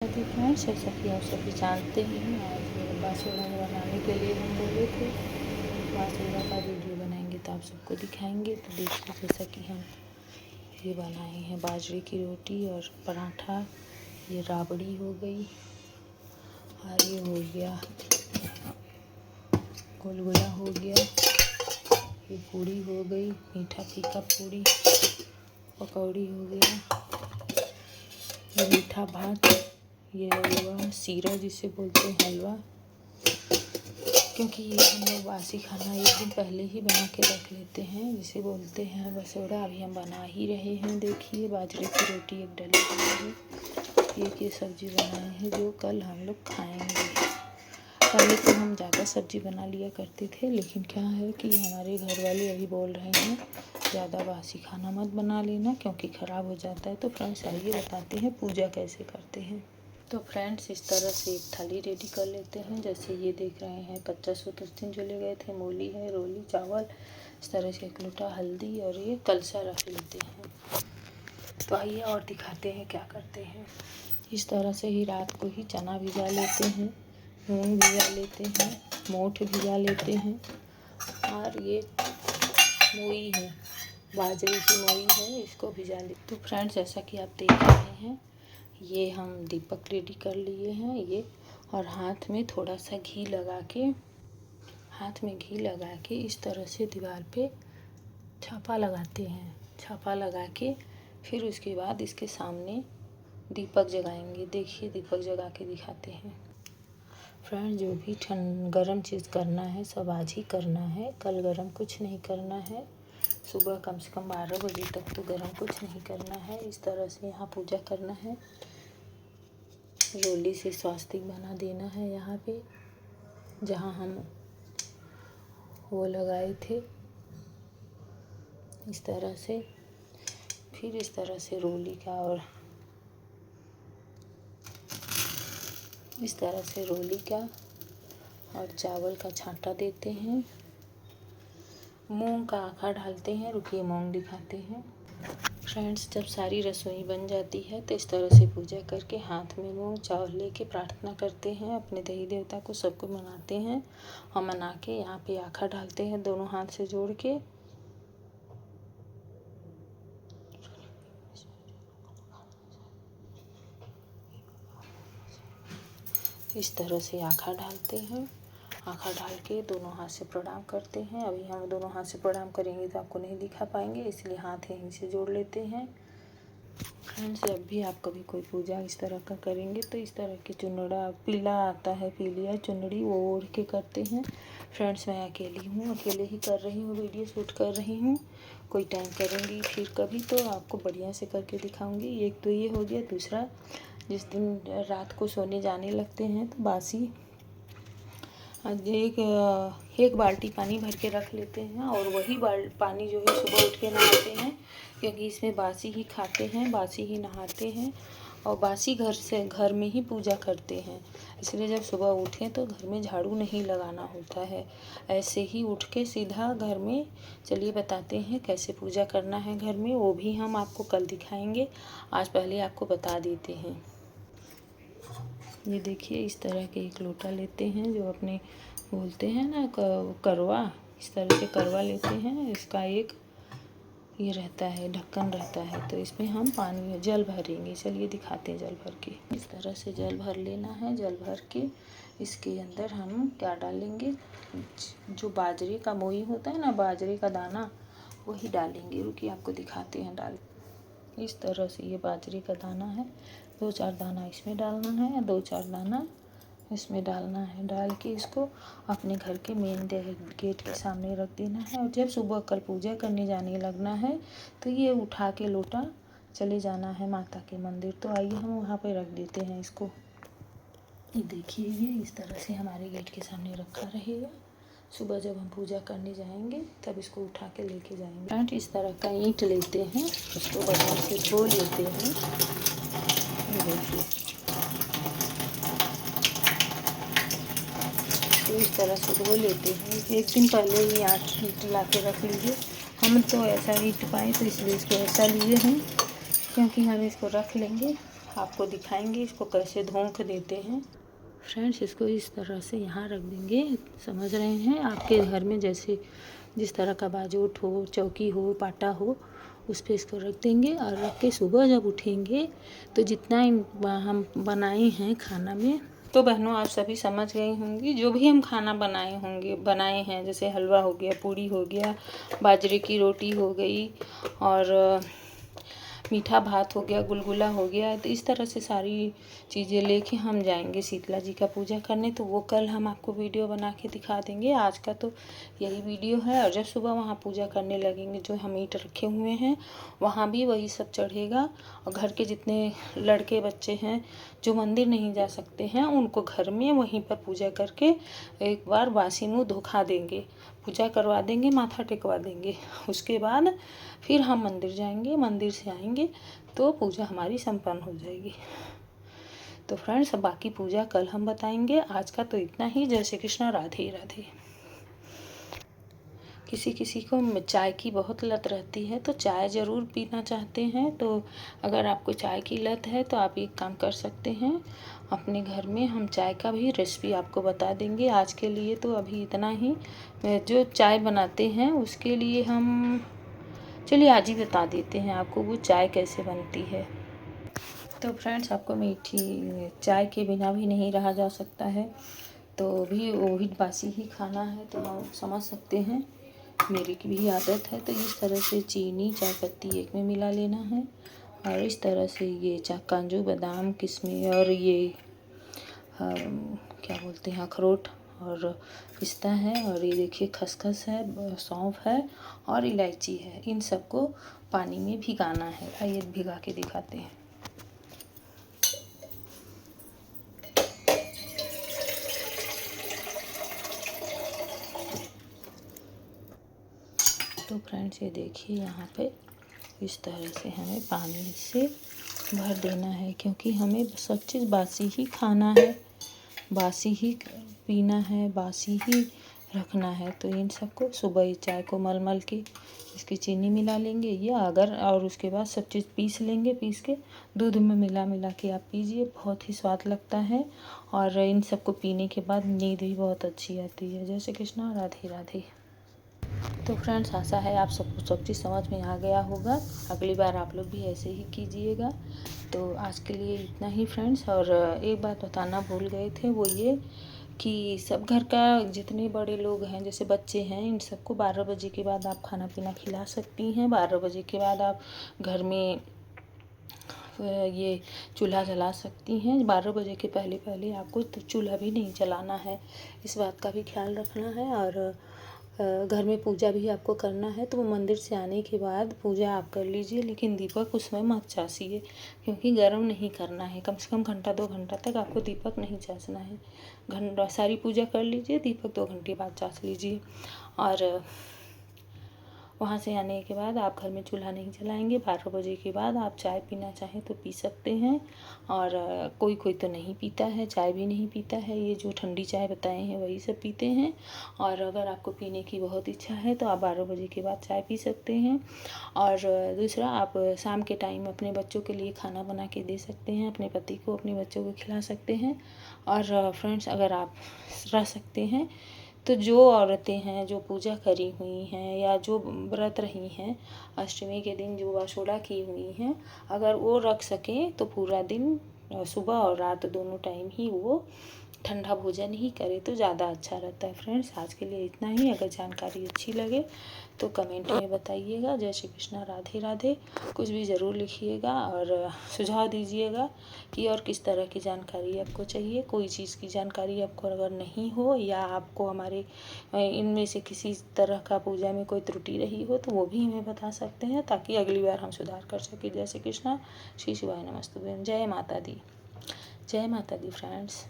थी फ्रेंड्स, जैसा कि आप सभी जानते ही हैं, आज बासुड़ा बनाने के लिए हम बोले थे। बासुड़ा का वीडियो बनाएंगे तो आप सबको दिखाएंगे। तो देखिए, जैसा कि हम ये बनाए हैं बाजरे की रोटी और पराठा, ये राबड़ी हो गई और ये हो गया गुलगुला हो गया, ये पूड़ी हो गई, मीठा फीका पूड़ी, पकौड़ी हो गया, ये मीठा भात, ये हलवा सीरा जिसे बोलते हैं हलवा, क्योंकि ये हम लोग बासी खाना एक दिन पहले ही बना के रख लेते हैं, जिसे बोलते हैं बसोड़ा। अभी हम बना ही रहे हैं। देखिए, बाजरे की रोटी एक डली हुई है, एक ये सब्ज़ी बनाए हैं जो कल हम लोग खाएंगे। पहले तो हम ज़्यादा सब्ज़ी बना लिया करते थे, लेकिन क्या है कि हमारे घर वाले अभी बोल रहे हैं ज़्यादा बासी खाना मत बना लेना, क्योंकि ख़राब हो जाता है। तो फ्रेंड्स, आइए बताते हैं पूजा कैसे करते हैं। तो फ्रेंड्स, इस तरह से एक थाली रेडी कर लेते हैं। जैसे ये देख रहे हैं, 50 उस दिन जो ले गए थे, मूली है, रोली, चावल, इस तरह से एक लोटा हल्दी और ये कलसा रख लेते हैं। तो आइए और दिखाते हैं क्या करते हैं। इस तरह से ही रात को ही चना भिगा लेते हैं, मूंग भिगा लेते हैं, मोठ भिगा लेते हैं, और ये मोई है, बाजरे की मोई है, इसको भिगा ले। तो फ्रेंड्स, जैसा कि आप देख रहे हैं, ये हम दीपक रेडी कर लिए हैं ये, और हाथ में थोड़ा सा घी लगा के इस तरह से दीवार पे छापा लगाते हैं। छापा लगा के फिर उसके बाद इसके सामने दीपक जगाएंगे। देखिए, दीपक जगा के दिखाते हैं। फ्रेंड, जो भी गरम चीज़ करना है सब आज ही करना है, कल गरम कुछ नहीं करना है। सुबह कम से कम 12 बजे तक तो गरम कुछ नहीं करना है। इस तरह से यहाँ पूजा करना है। रोली से स्वास्तिक बना देना है यहाँ पे, जहाँ हम वो लगाए थे, इस तरह से। फिर इस तरह से रोली का और इस तरह से रोली का और चावल का छांटा देते हैं। मूंग का आखा डालते हैं। रुकिए, मूंग दिखाते हैं। फ्रेंड्स, जब सारी रसोई बन जाती है तो इस तरह से पूजा करके हाथ में मूंग चावल लेके प्रार्थना करते हैं, अपने देवी देवता को सबको मनाते हैं, और मना के यहाँ पे आखा डालते हैं दोनों हाथ से जोड़ के। इस तरह से आखा डालते हैं। आखा डाल के दोनों हाथ से प्रणाम करते हैं। अभी हम दोनों हाथ से प्रणाम करेंगे तो आपको नहीं दिखा पाएंगे, इसलिए हाथ यहीं से जोड़ लेते हैं। फ्रेंड्स, जब भी आप कभी कोई पूजा इस तरह का करेंगे तो इस तरह की चुनड़ा पीला आता है, पीलिया चुनड़ी, वो ओढ़ के करते हैं। फ्रेंड्स, मैं अकेली हूँ, अकेले ही कर रही हूँ, वीडियो शूट कर रही हूँ। कोई टाइम करूँगी फिर कभी तो आपको बढ़िया से करके दिखाऊँगी। एक तो ये हो गया। दूसरा, जिस दिन रात को सोने जाने लगते हैं तो बासी एक बाल्टी पानी भर के रख लेते हैं, और वही पानी जो है सुबह उठ के नहाते हैं, क्योंकि इसमें बासी ही खाते हैं, बासी ही नहाते हैं, और बासी घर में ही पूजा करते हैं। इसलिए जब सुबह उठें तो घर में झाड़ू नहीं लगाना होता है, ऐसे ही उठ के सीधा घर में। चलिए बताते हैं कैसे पूजा करना है घर में, वो भी हम आपको कल दिखाएंगे। आज पहले आपको बता देते हैं। ये देखिए, इस तरह के एक लोटा लेते हैं, जो अपने बोलते हैं ना करवा, इस तरह से करवा लेते हैं। इसका एक ये रहता है, ढक्कन रहता है, तो इसमें हम पानी जल भरेंगे। चलिए दिखाते हैं जल भर के। इस तरह से जल भर लेना है। जल भर के इसके अंदर हम क्या डालेंगे, जो बाजरे का मोई होता है ना, बाजरे का दाना, वही डालेंगे। रुकिए, आपको दिखाते हैं डाल। इस तरह से ये बाजरे का दाना है, 2-4 दाना इसमें डालना है, 2-4 दाना इसमें डालना है। डाल के इसको अपने घर के मेन गेट के सामने रख देना है, और जब सुबह कल पूजा करने जाने लगना है तो ये उठा के लोटा चले जाना है माता के मंदिर। तो आइए हम वहाँ पे रख देते हैं इसको। ये देखिए, ये इस तरह से हमारे गेट के सामने रखा रहेगा। सुबह जब हम पूजा करने जाएंगे तब इसको उठा के लेके जाएंगे। फ्रेंड, इस तरह का ईंट लेते हैं, उसको बढ़िया से धो लेते हैं। ये देखिए, तो इस तरह से धो लेते हैं। एक दिन पहले ही ईंट ला के रख लीजिए। हम तो ऐसा ईंट पाए तो इसलिए इसको ऐसा लिए हैं, क्योंकि हम इसको रख लेंगे आपको दिखाएंगे इसको कैसे धोंक देते हैं। फ्रेंड्स, इसको इस तरह से यहाँ रख देंगे, समझ रहे हैं। आपके घर में जैसे जिस तरह का बाजोट हो, चौकी हो, पाटा हो, उस पर इसको रख देंगे और रख के सुबह जब उठेंगे तो जितना हम बनाए हैं खाना में, तो बहनों आप सभी समझ गई होंगी। जो भी हम खाना बनाए हैं, जैसे हलवा हो गया, पूड़ी हो गया, बाजरे की रोटी हो गई और मीठा भात हो गया, गुलगुला हो गया, तो इस तरह से सारी चीज़ें लेके हम जाएंगे शीतला जी का पूजा करने। तो वो कल हम आपको वीडियो बना के दिखा देंगे। आज का तो यही वीडियो है। और जब सुबह वहाँ पूजा करने लगेंगे, जो हम ईंट रखे हुए हैं वहाँ भी वही सब चढ़ेगा। और घर के जितने लड़के बच्चे हैं जो मंदिर नहीं जा सकते हैं, उनको घर में वहीं पर पूजा करके एक बार बासी मुँह धोखा देंगे, पूजा करवा देंगे, माथा टेकवा देंगे। उसके बाद फिर हम मंदिर जाएंगे, मंदिर से आएंगे तो पूजा हमारी संपन्न हो जाएगी। तो फ्रेंड्स, बाकी पूजा कल हम बताएंगे। आज का तो इतना ही। जय श्री कृष्ण, राधे राधे। किसी किसी को चाय की बहुत लत रहती है, तो चाय ज़रूर पीना चाहते हैं। तो अगर आपको चाय की लत है तो आप एक काम कर सकते हैं, अपने घर में हम चाय का भी रेसिपी आपको बता देंगे। आज के लिए तो अभी इतना ही। जो चाय बनाते हैं उसके लिए हम चलिए आज ही बता देते हैं आपको वो चाय कैसे बनती है। तो फ्रेंड्स, आपको मीठी चाय के बिना भी नहीं रहा जा सकता है, तो भी वो भी बासी ही खाना है, तो हम समझ सकते हैं। मेरी की भी आदत है। तो इस तरह से चीनी, चाय पत्ती एक में मिला लेना है और इस तरह से ये काजू, बादाम, किशमिश और ये क्या बोलते हैं, अखरोट और पिस्ता है, और ये देखिए खसखस है, सौंफ है और इलायची है। इन सबको पानी में भिगाना है। आइए भिगा के दिखाते हैं। तो फ्रेंड्स, ये देखिए यहाँ पे इस तरह से हमें पानी से भर देना है, क्योंकि हमें सब चीज़ बासी ही खाना है, बासी ही पीना है, बासी ही रखना है। तो इन सबको सुबह ही चाय को मल के इसकी चीनी मिला लेंगे, या अगर और उसके बाद सब चीज़ पीस लेंगे। पीस के दूध में मिला के आप पीजिए, बहुत ही स्वाद लगता है। और इन सबको पीने के बाद नींद भी बहुत अच्छी आती है। जय श्री कृष्ण, राधे राधे। तो फ्रेंड्स, आशा है आप सबको सब चीज़ समझ में आ गया होगा। अगली बार आप लोग भी ऐसे ही कीजिएगा। तो आज के लिए इतना ही फ्रेंड्स। और एक बात बताना भूल गए थे, वो ये कि सब घर का जितने बड़े लोग हैं, जैसे बच्चे हैं, इन सबको 12 बजे के बाद आप खाना पीना खिला सकती हैं। 12 बजे के बाद आप घर में ये चूल्हा जला सकती हैं। 12 बजे के पहले पहले आपको तो चूल्हा भी नहीं जलाना है, इस बात का भी ख्याल रखना है। और घर में पूजा भी आपको करना है, तो वो मंदिर से आने के बाद पूजा आप कर लीजिए, लेकिन दीपक उसमें मत चासिए, क्योंकि गर्म नहीं करना है। कम से कम घंटा 2 घंटा तक आपको दीपक नहीं चासना है। सारी पूजा कर लीजिए, दीपक 2 घंटे बाद चास लीजिए। और वहाँ से आने के बाद आप घर में चूल्हा नहीं जलाएंगे। 12 बजे के बाद आप चाय पीना चाहें तो पी सकते हैं। और कोई कोई तो नहीं पीता है, चाय भी नहीं पीता है। ये जो ठंडी चाय बताए हैं वही सब पीते हैं। और अगर आपको पीने की बहुत इच्छा है तो आप 12 बजे के बाद चाय पी सकते हैं। और दूसरा, आप शाम के टाइम अपने बच्चों के लिए खाना बना के दे सकते हैं, अपने पति को, अपने बच्चों को खिला सकते हैं। और फ्रेंड्स, अगर आप रह सकते हैं तो जो औरतें हैं जो पूजा करी हुई हैं या जो व्रत रही हैं, अष्टमी के दिन जो वासोड़ा की हुई हैं, अगर वो रख सकें तो पूरा दिन सुबह और रात दोनों टाइम ही वो ठंडा भोजन ही करे तो ज़्यादा अच्छा रहता है। फ्रेंड्स, आज के लिए इतना ही। अगर जानकारी अच्छी लगे तो कमेंट में बताइएगा। जय श्री कृष्ण, राधे राधे। कुछ भी ज़रूर लिखिएगा और सुझाव दीजिएगा कि और किस तरह की जानकारी आपको चाहिए। कोई चीज़ की जानकारी आपको अगर नहीं हो, या आपको हमारे इनमें से किसी तरह का पूजा में कोई त्रुटि रही हो, तो वो भी हमें बता सकते हैं, ताकि अगली बार हम सुधार कर सकें। जय श्री कृष्ण, श्री शिवाय नमस्तुभ्यं। जय माता दी, जय माता दी फ्रेंड्स।